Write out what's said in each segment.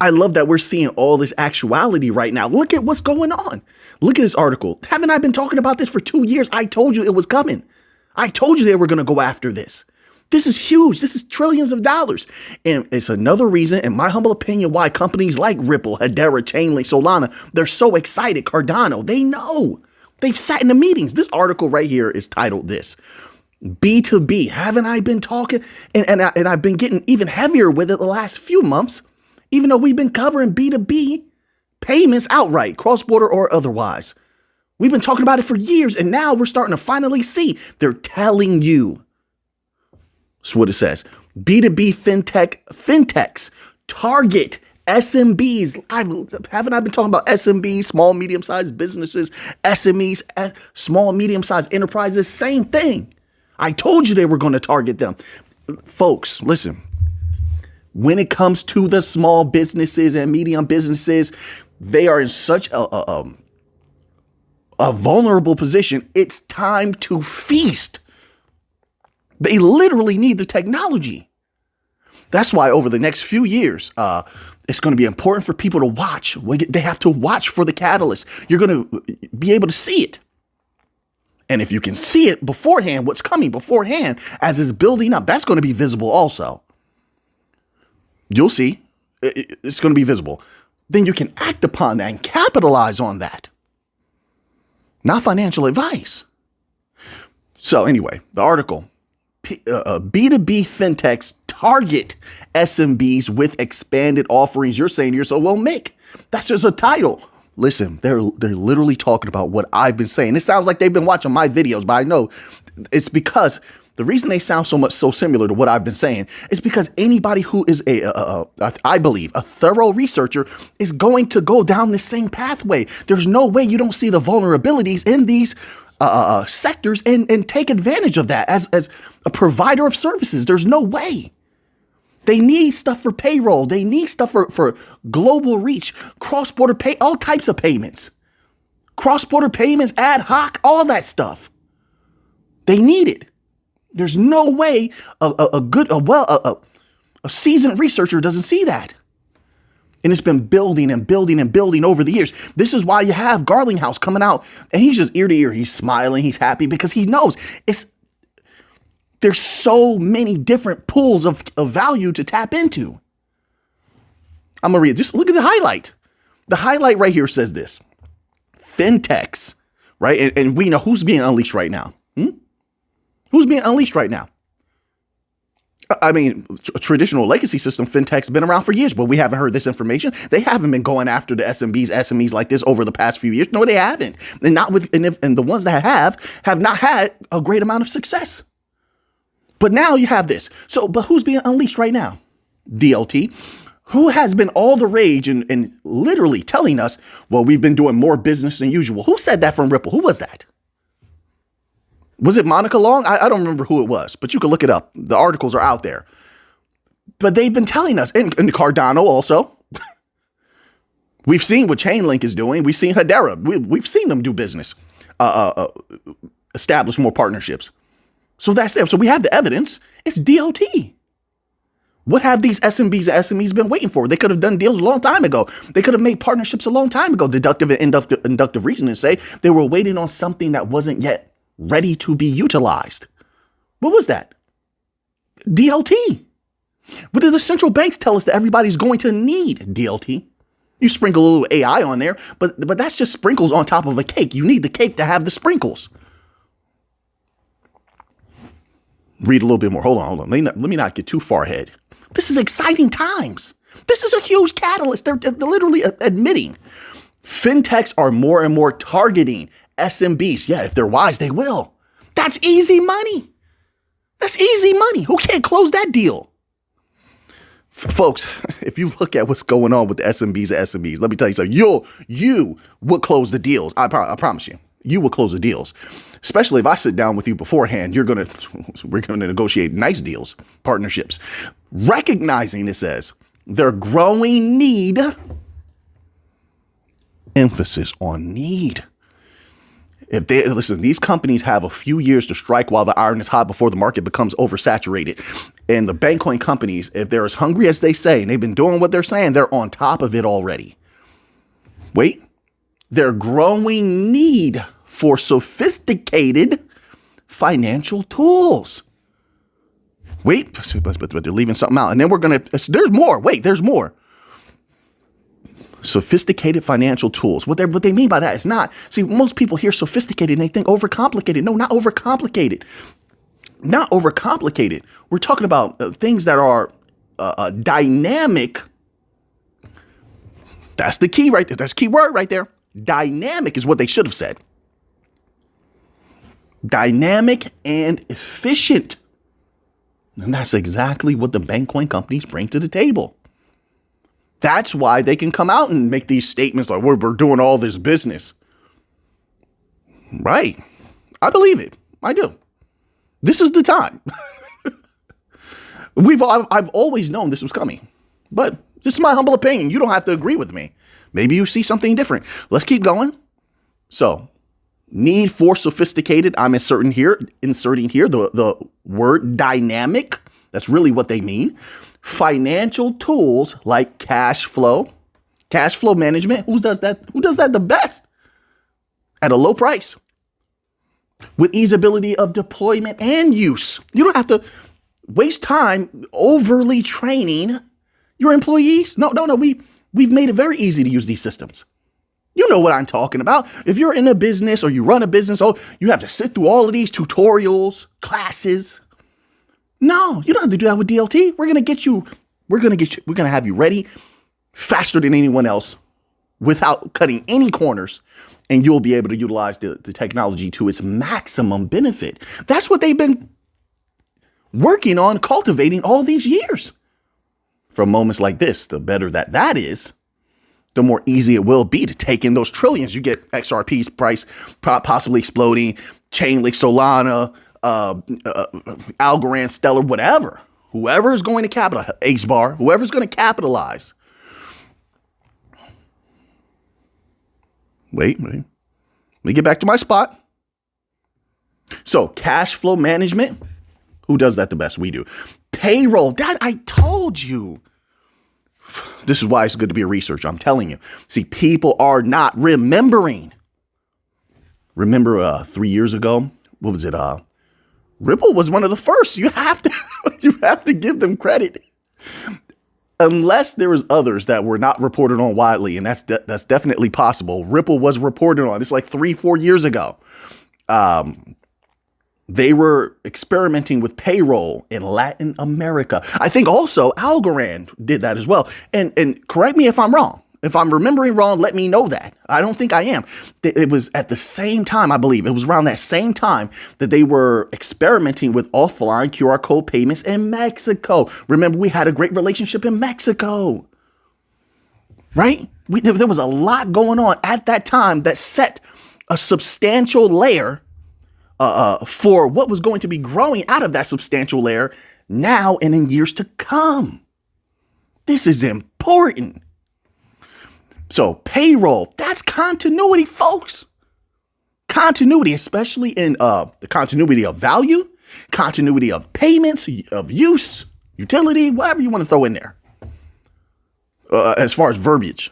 I love that we're seeing all this actuality right now. Look at what's going on. Look at this article. Haven't I been talking about this for 2 years? I told you it was coming. I told you they were going to go after this. This is huge. This is trillions of dollars. And it's another reason, in my humble opinion, why companies like Ripple, Hedera, Chainlink, Solana, they're so excited. Cardano, they know. They've sat in the meetings. This article right here is titled this. B2B. Haven't I been talking? And I've been getting even heavier with it the last few months, even though we've been covering B2B payments outright, cross-border or otherwise. We've been talking about it for years, and now we're starting to finally see. They're telling you. That's what it says. B2B fintechs target SMBs. Haven't I been talking about SMBs, small, medium-sized businesses, SMEs, small, medium-sized enterprises? Same thing. I told you they were going to target them. Folks, listen. When it comes to the small businesses and medium businesses, they are in such a vulnerable position. It's time to feast. They literally need the technology. That's why over the next few years, it's going to be important for people to watch. They have to watch for the catalyst. You're going to be able to see it. And if you can see it beforehand, what's coming beforehand as it's building up, that's going to be visible also. You'll see. It's going to be visible. Then you can act upon that and capitalize on that. Not financial advice. So anyway, the article, B2B fintechs target SMBs with expanded offerings. You're saying to yourself, well, Mick, that's just a title. Listen, they're literally talking about what I've been saying. It sounds like they've been watching my videos, but I know it's because the reason they sound so similar to what I've been saying is because anybody who is I believe, a thorough researcher is going to go down the same pathway. There's no way you don't see the vulnerabilities in these sectors and take advantage of that as a provider of services. There's no way. They need stuff for payroll. They need stuff for global reach, cross-border pay, all types of payments, cross-border payments, ad hoc, all that stuff. They need it. There's no way a seasoned researcher doesn't see that. And it's been building and building and building over the years. This is why you have Garlinghouse coming out and he's just ear to ear. He's smiling. He's happy because he knows there's so many different pools of value to tap into. I'm going to read it. Just look at the highlight. The highlight right here says this. Fintechs, right? And we know who's being unleashed right now. Who's being unleashed right now? I mean, traditional legacy system fintechs been around for years, but we haven't heard this information. They haven't been going after the SMEs like this over the past few years. No, they haven't. And and the ones that have not had a great amount of success. But now you have this. But who's being unleashed right now? DLT, who has been all the rage and literally telling us, well, we've been doing more business than usual. Who said that from Ripple? Who was that? Was it Monica Long? I don't remember who it was, but you can look it up. The articles are out there. But they've been telling us, and Cardano also. We've seen what Chainlink is doing. We've seen Hedera. We've seen them do business, establish more partnerships. So that's there. So we have the evidence. It's DLT. What have these SMBs and SMEs been waiting for? They could have done deals a long time ago. They could have made partnerships a long time ago. Deductive and inductive reasoning say they were waiting on something that wasn't yet ready to be utilized. What was that? DLT. What did the central banks tell us that everybody's going to need? DLT. You sprinkle a little AI on there, but that's just sprinkles on top of a cake. You need the cake to have the sprinkles. Read a little bit more. Hold on. Let me not get too far ahead. This is exciting times. This is a huge catalyst. They're literally admitting fintechs are more and more targeting SMBs. Yeah, if they're wise, they will. That's easy money. That's easy money. Who can't close that deal? Folks, if you look at what's going on with the SMBs and SMEs, let me tell you something. You will close the deals. I promise you. You will close the deals. Especially if I sit down with you beforehand, we're going to negotiate nice deals, partnerships. Recognizing, it says, their growing need, emphasis on need. If they listen, these companies have a few years to strike while the iron is hot before the market becomes oversaturated. And the bank coin companies, if they're as hungry as they say, and they've been doing what they're saying, they're on top of it already. Wait, their growing need for sophisticated financial tools. Wait, but they're leaving something out. And then there's more. Wait, there's more. Sophisticated financial tools. What they mean by that is not, see, most people hear sophisticated and they think overcomplicated. No, not overcomplicated. Not overcomplicated. We're talking about things that are dynamic. That's the key right there. That's the key word right there. Dynamic is what they should have said. Dynamic and efficient. And that's exactly what the bank coin companies bring to the table. That's why they can come out and make these statements like, we're doing all this business. Right. I believe it. I do. This is the time. I've always known this was coming. But this is my humble opinion. You don't have to agree with me. Maybe you see something different. Let's keep going. So, need for sophisticated. I'm inserting here the word dynamic. That's really what they mean. Financial tools like cash flow management. Who does that? Who does that the best? At a low price. With easeability of deployment and use. You don't have to waste time overly training your employees. No. We've made it very easy to use these systems. You know what I'm talking about. If you're in a business or you run a business, you have to sit through all of these tutorials, classes. No, you don't have to do that with DLT. We're going to have you ready faster than anyone else without cutting any corners. And you'll be able to utilize the technology to its maximum benefit. That's what they've been working on, cultivating all these years. From moments like this, the better that is, the more easy it will be to take in those trillions. You get XRP's price possibly exploding, Chainlink, Solana, Algorand, Stellar, whatever. Whoever is going to capitalize, H-bar, whoever's going to capitalize. Wait. Let me get back to my spot. So cash flow management. Who does that the best? We do. Payroll. That I told you. This is why it's good to be a researcher. I'm telling you. See, people are not remembering. Remember 3 years ago? What was it? Ripple was one of the first. You have to give them credit. Unless there was others that were not reported on widely, and that's definitely possible. Ripple was reported on. It's like 3-4 years ago. They were experimenting with payroll in Latin America. I think also Algorand did that as well. And correct me if I'm wrong. If I'm remembering wrong, let me know that. I don't think I am. It was at the same time, I believe. It was around that same time that they were experimenting with offline QR code payments in Mexico. Remember, we had a great relationship in Mexico, right? There was a lot going on at that time that set a substantial layer for what was going to be growing out of that substantial layer now and in years to come. This is important. So payroll, that's continuity, folks. Continuity, especially in the continuity of value, continuity of payments, of use, utility, whatever you want to throw in there. As far as verbiage.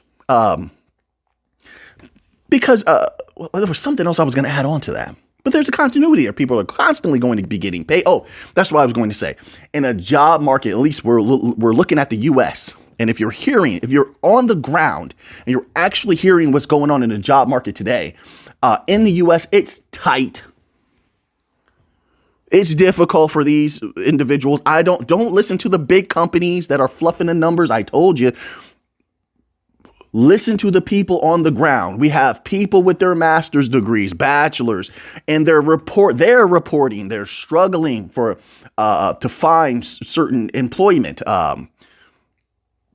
Because there was something else I was going to add on to that. But there's a continuity there. People are constantly going to be getting paid. Oh, that's what I was going to say. In a job market, at least we're looking at the U.S., and if you're on the ground and you're actually hearing what's going on in the job market today, in the U.S., it's tight. It's difficult for these individuals. Don't listen to the big companies that are fluffing the numbers. I told you. Listen to the people on the ground. We have people with their master's degrees, bachelors, and they're reporting. They're struggling to find certain employment.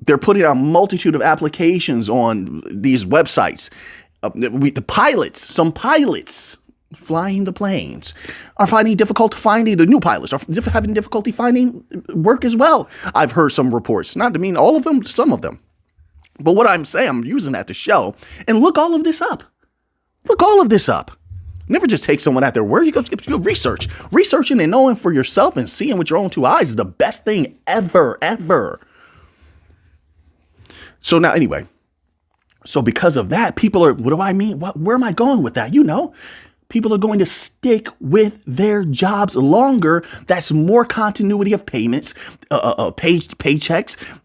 They're putting out a multitude of applications on these websites. Some pilots flying the planes are finding difficult finding the new pilots, are having difficulty finding work as well. I've heard some reports, not to mean all of them, some of them. But what I'm saying, I'm using that to show, and look all of this up. Look all of this up. Never just take someone at their word. You go research. Researching and knowing for yourself and seeing with your own two eyes is the best thing ever, ever. So now, anyway, so because of that, people are, what do I mean? Where am I going with that? People are going to stick with their jobs longer. That's more continuity of payments, paychecks.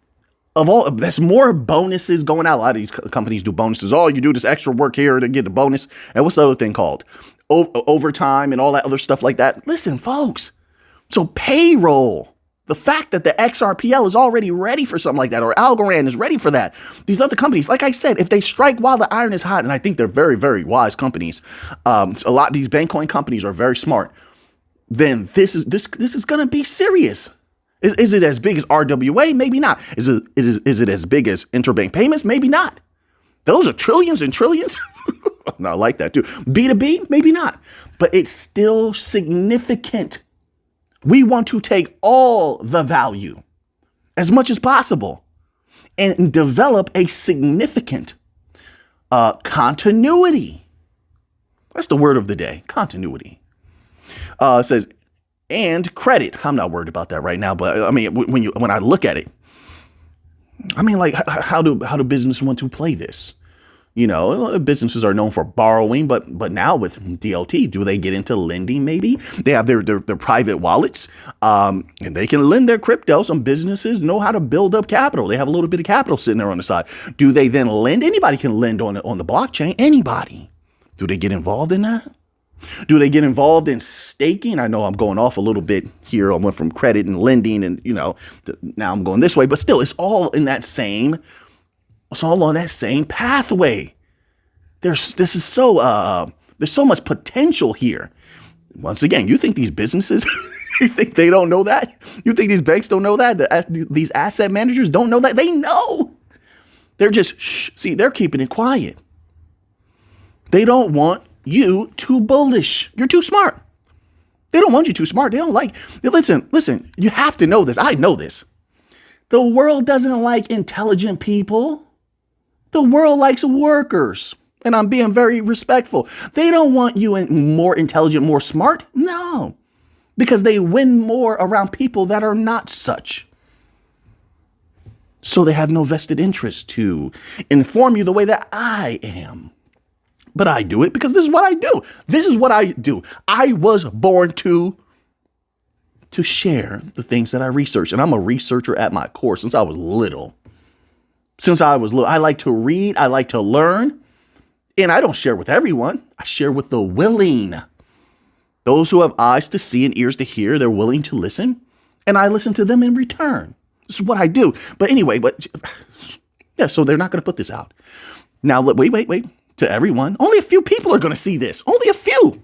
There's more bonuses going out. A lot of these companies do bonuses. Oh, you do this extra work here to get the bonus. And what's the other thing called? Overtime and all that other stuff like that. Listen, folks. So payroll, the fact that the XRPL is already ready for something like that, or Algorand is ready for that. These other companies, like I said, if they strike while the iron is hot, and I think they're very, very wise companies. A lot of these Bankcoin companies are very smart. Then this is going to be serious. Is it as big as RWA? Maybe not. Is it as big as interbank payments? Maybe not. Those are trillions and trillions. No, I like that too. B2B? Maybe not. But it's still significant. We want to take all the value as much as possible and develop a significant continuity. That's the word of the day, continuity. It says, and credit. I'm not worried about that right now, but I mean, when I look at it, I mean, like, how do business want to play this? Businesses are known for borrowing, but now with DLT, do they get into lending? Maybe they have their private wallets, and they can lend their crypto. Some businesses know how to build up capital. They have a little bit of capital sitting there on the side. Do they then lend? Anybody can lend on the blockchain. Anybody. Do they get involved in that? Do they get involved in staking? I know I'm going off a little bit here. I went from credit and lending and, now I'm going this way, but still it's all on that same pathway. There's so much potential here. Once again, you think these businesses, you think they don't know that? You think these banks don't know that? These asset managers don't know that? They know. They're just, see, they're keeping it quiet. They don't want you too bullish. You're too smart. They don't want you too smart. They don't like, listen, you have to know this. I know this. The world doesn't like intelligent people. The world likes workers. And I'm being very respectful. They don't want you more intelligent, more smart. No, because they win more around people that are not such. So they have no vested interest to inform you the way that I am. But I do it because this is what I do. This is what I do. I was born to share the things that I research. And I'm a researcher at my core since I was little. I like to read. I like to learn. And I don't share with everyone. I share with the willing. Those who have eyes to see and ears to hear, they're willing to listen. And I listen to them in return. This is what I do. But anyway, so they're not going to put this out. Now, wait. To everyone. Only a few people are going to see this. Only a few.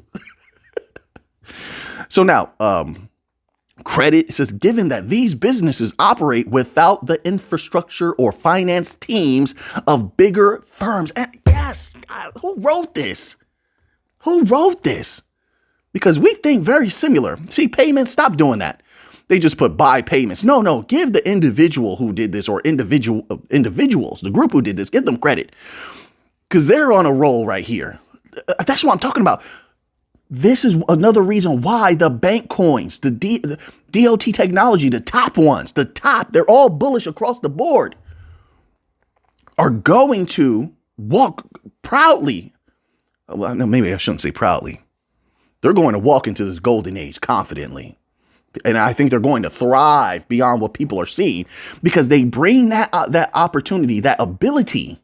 So now, credit, it says, given that these businesses operate without the infrastructure or finance teams of bigger firms. And yes, who wrote this? Because we think very similar. See, payments, stop doing that. They just put buy payments. No, give the individual who did this or individuals, the group who did this, give them credit. Because they're on a roll right here. That's what I'm talking about. This is another reason why the bank coins, the DLT technology, the top ones, they're all bullish across the board, are going to walk proudly. Well, no, maybe I shouldn't say proudly. They're going to walk into this golden age confidently. And I think they're going to thrive beyond what people are seeing because they bring that opportunity, that ability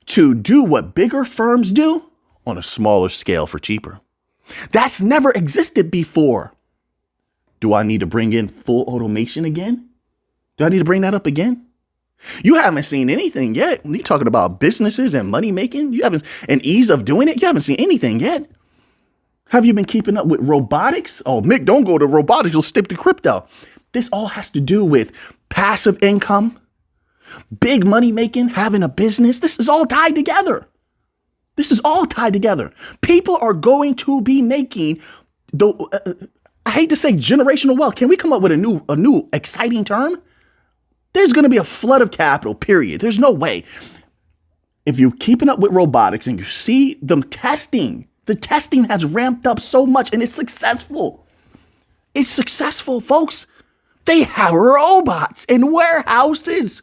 to do what bigger firms do on a smaller scale for cheaper. That's never existed before. Do I need to bring in full automation again? Do I need to bring that up again? You haven't seen anything yet. When you're talking about businesses and money making, and ease of doing it, you haven't seen anything yet. Have you been keeping up with robotics? Oh, Mick, don't go to robotics. You'll stick to crypto. This all has to do with passive income, big money making, having a business. This is all tied together. People are going to be making I hate to say generational wealth. Can we come up with a new exciting term? There's going to be a flood of capital, period. There's no way. If you're keeping up with robotics and you see them testing The testing has ramped up so much and it's successful. It's successful, folks. They have robots in warehouses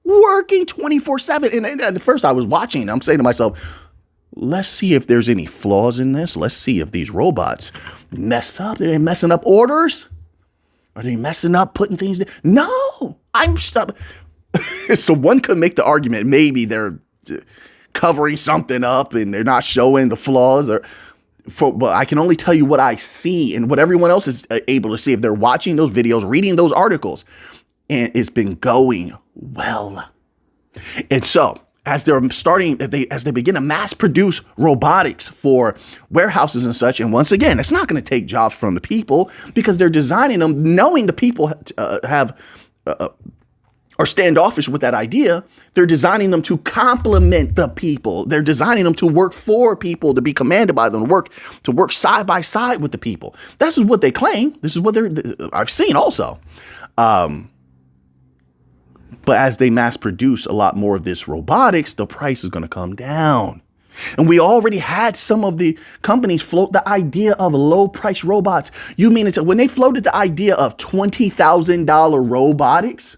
working 24/7. And at first I was watching, I'm saying to myself, let's see if there's any flaws in this. Let's see if these robots mess up. Are they messing up orders? Are they messing up putting things there? No, I'm stuck. So one could make the argument, maybe they're covering something up and they're not showing the flaws, but I can only tell you what I see and what everyone else is able to see if they're watching those videos, reading those articles, and it's been going well. And so as they're as they begin to mass produce robotics for warehouses and such, and once again, it's not going to take jobs from the people because they're designing them knowing the people are standoffish with that idea. They're designing them to complement the people. They're designing them to work for people, to be commanded by them, to work side by side with the people. This is what they claim. This is what I've seen also. But as they mass produce a lot more of this robotics, the price is going to come down. And we already had some of the companies float the idea of low price robots. You mean when they floated the idea of $20,000 robotics?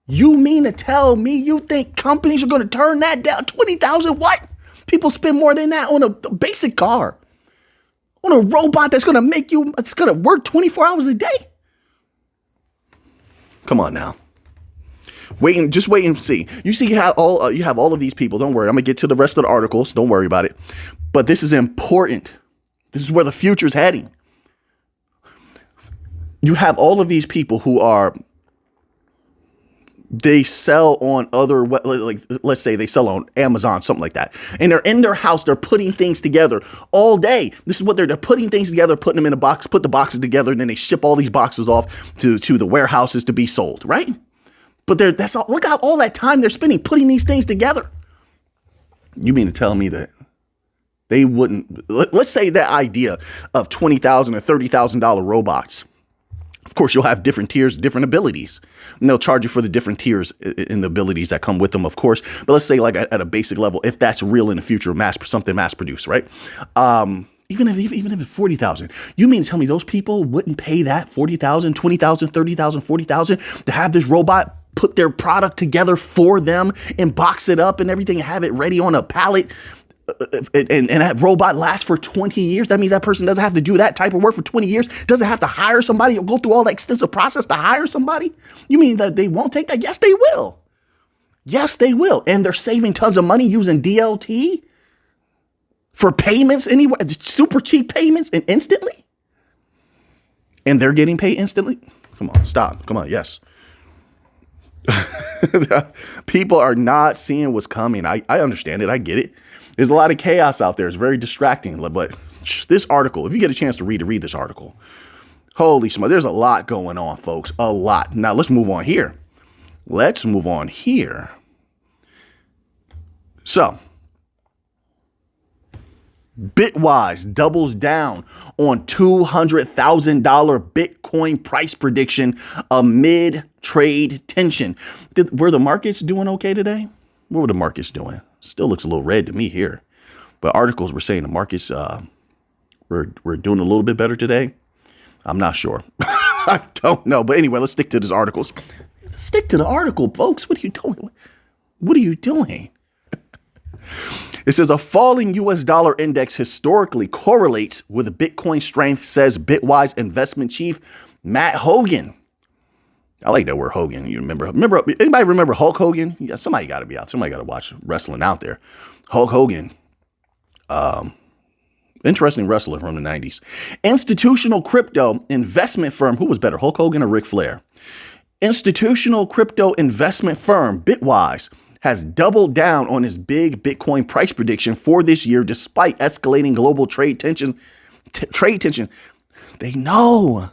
You mean to tell me you think companies are going to turn that down? 20,000? What? People spend more than that on a basic car, on a robot that's going to it's going to work 24 hours a day. Come on now. Just wait and see. You see how you have all of these people. Don't worry. I'm going to get to the rest of the articles. Don't worry about it. But this is important. This is where the future is heading. You have all of these people who they sell on other, like, let's say they sell on Amazon, something like that. And they're in their house. They're putting things together all day. This is what they're putting things together, putting them in a box, put the boxes together, and then they ship all these boxes off to the warehouses to be sold, right? But that's all. Look at all that time they're spending putting these things together. You mean to tell me that they wouldn't, let's say that idea of $20,000 or $30,000 robots. Of course, you'll have different tiers, different abilities, and they'll charge you for the different tiers and the abilities that come with them, of course. But let's say like at a basic level, if that's real in the future, something mass produced, right? Even if it's 40,000, you mean to tell me those people wouldn't pay that 40,000, 20,000, 30,000, 40,000 to have this robot put their product together for them and box it up and everything, and have it ready on a pallet? And that robot lasts for 20 years. That means that person doesn't have to do that type of work for 20 years. Doesn't have to hire somebody or go through all that extensive process to hire somebody. You mean that they won't take that? Yes, they will. Yes, they will. And they're saving tons of money using DLT for payments anyway, super cheap payments and instantly. And they're getting paid instantly. Come on, stop. Come on. Yes. People are not seeing what's coming. I understand it. I get it. There's a lot of chaos out there. It's very distracting. But this article, if you get a chance to read this article, holy smokes, there's a lot going on, folks. A lot. Now, let's move on here. So, Bitwise doubles down on $200,000 Bitcoin price prediction amid trade tension. Were the markets doing okay today? What were the markets doing? Still looks a little red to me here. But articles were saying the markets we're doing a little bit better today. I'm not sure. I don't know. But anyway, let's stick to this articles. Stick to the article, folks. What are you doing? What are you doing? It says a falling U.S. dollar index historically correlates with Bitcoin strength, says Bitwise investment chief Matt Hogan. I like that word Hogan. You remember? Anybody remember Hulk Hogan? Yeah, somebody got to be out. Somebody got to watch wrestling out there. Hulk Hogan, interesting wrestler from the 90s. Institutional crypto investment firm. Who was better, Hulk Hogan or Ric Flair? Institutional crypto investment firm Bitwise has doubled down on his big Bitcoin price prediction for this year, despite escalating global trade tension. They know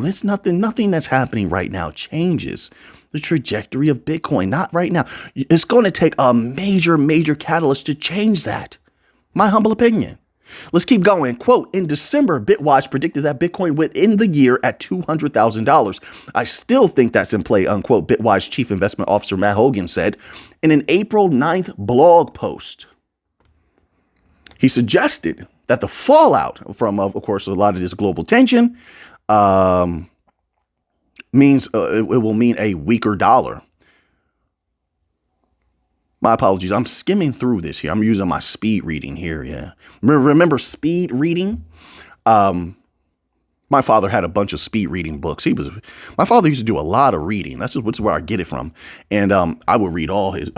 there's nothing that's happening right now changes the trajectory of Bitcoin. Not right now. It's going to take a major catalyst to change that. My humble opinion. Let's keep going. Quote, in December, Bitwise predicted that Bitcoin would end the year at $200,000. I still think that's in play, unquote, Bitwise chief investment officer Matt Hogan said in an April 9th blog post. He suggested that the fallout from, of course, a lot of this global tension means it will mean a weaker dollar. My apologies. I'm skimming through this here. I'm using my speed reading here. Yeah. Remember speed reading? My father had a bunch of speed reading books. My father used to do a lot of reading. That's where I get it from. And I would read all his,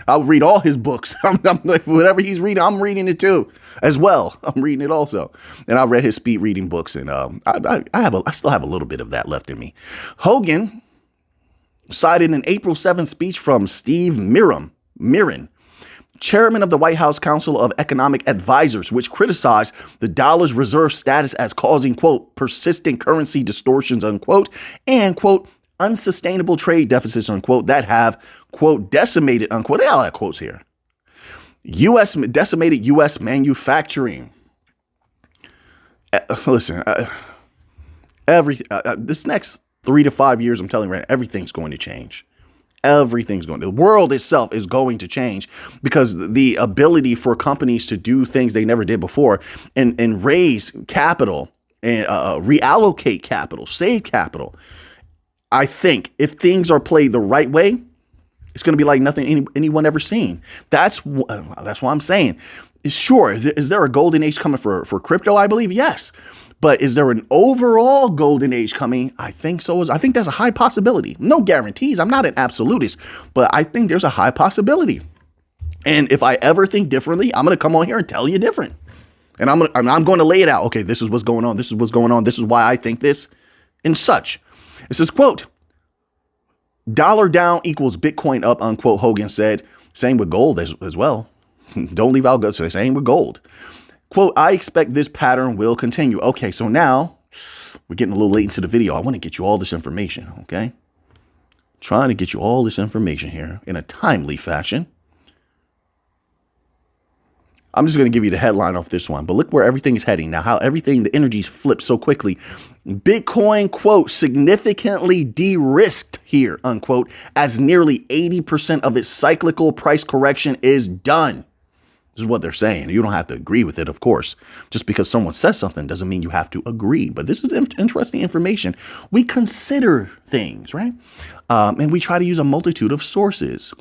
I would read all his books. I'm like, whatever he's reading, I'm reading it too, as well. I'm reading it also. And I read his speed reading books, and I still have a little bit of that left in me. Hogan cited an April 7th speech from Steve Mirren, chairman of the White House Council of Economic Advisors, which criticized the dollar's reserve status as causing, quote, persistent currency distortions, unquote, and, quote, unsustainable trade deficits, unquote, that have, quote, decimated, unquote. They all have quotes here. Decimated U.S. manufacturing. Listen, this next 3 to 5 years, I'm telling you, right, everything's going to change. The world itself is going to change, because the ability for companies to do things they never did before and raise capital and reallocate capital, save capital. I think if things are played the right way, it's going to be like nothing anyone ever seen. That's what I'm saying. Sure. Is there a golden age coming for crypto? I believe yes. But is there an overall golden age coming? I think so. I think that's a high possibility. No guarantees. I'm not an absolutist, but I think there's a high possibility. And if I ever think differently, I'm going to come on here and tell you different. And I'm going to lay it out. Okay, this is what's going on. This is what's going on. This is why I think this and such. It says, quote, dollar down equals Bitcoin up, unquote, Hogan said. Same with gold as well. Don't leave out gold. So same with gold. Quote, I expect this pattern will continue. Okay, so now we're getting a little late into the video. I want to get you all this information, okay? Trying to get you all this information here in a timely fashion. I'm just going to give you the headline off this one, but look where everything is heading now, how the energies flip so quickly. Bitcoin, quote, significantly de-risked here, unquote, as nearly 80% of its cyclical price correction is done. This is what they're saying. You don't have to agree with it, of course. Just because someone says something doesn't mean you have to agree. But this is interesting information. We consider things, right? And we try to use a multitude of sources.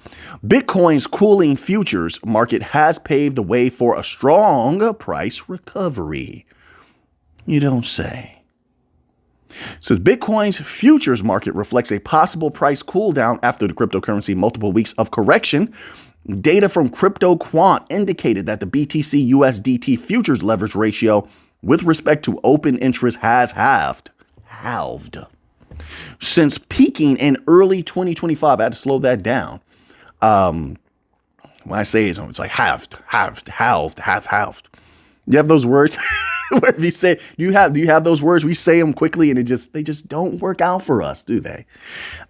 Bitcoin's cooling futures market has paved the way for a strong price recovery. You don't say. It says Bitcoin's futures market reflects a possible price cool down after the cryptocurrency multiple weeks of correction. Data from Couldnt indicated that the BTC USDT futures leverage ratio with respect to open interest has halved since peaking in early 2025. I had to slow that down. When I say it's like halved. You have those words where if you say, do you have those words? We say them quickly and they just don't work out for us, do they?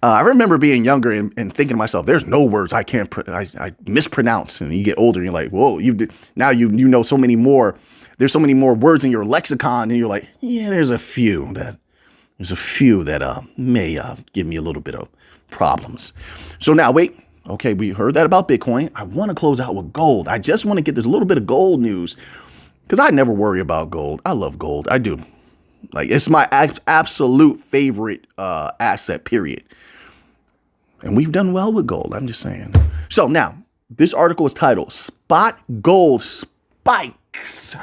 I remember being younger and thinking to myself, there's no words I mispronounce. And you get older and you're like, whoa, now you know so many more. There's so many more words in your lexicon. And you're like, yeah, there's a few that may give me a little bit of problems. So now wait. Okay, we heard that about Bitcoin. I want to close out with gold. I just want to get this little bit of gold news, because I never worry about gold. I love gold. I do. Like, it's my absolute favorite asset, period. And we've done well with gold. I'm just saying. So now, this article is titled Spot Gold Spikes.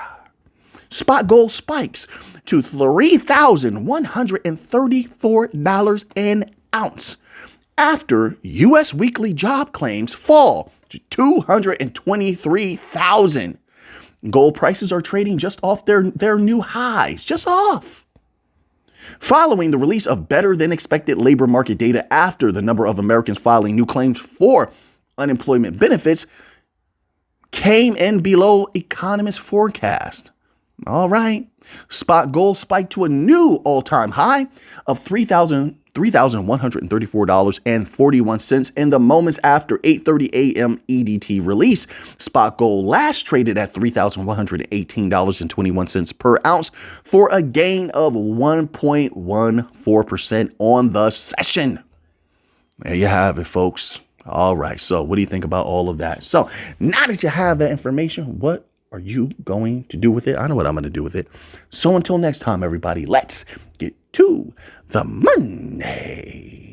Spot gold spikes to $3,134 an ounce after U.S. weekly job claims fall to 223,000. Gold prices are trading just off their new highs, just off. Following the release of better than expected labor market data after the number of Americans filing new claims for unemployment benefits came in below economists' forecast. All right. Spot gold spiked to a new all-time high of $3,134.41 in the moments after 8:30 a.m. EDT release. Spot gold last traded at $3,118.21 per ounce for a gain of 1.14% on the session. There you have it, folks. All right. So what do you think about all of that? So now that you have that information, what are you going to do with it? I know what I'm going to do with it. So until next time, everybody, let's get to the money.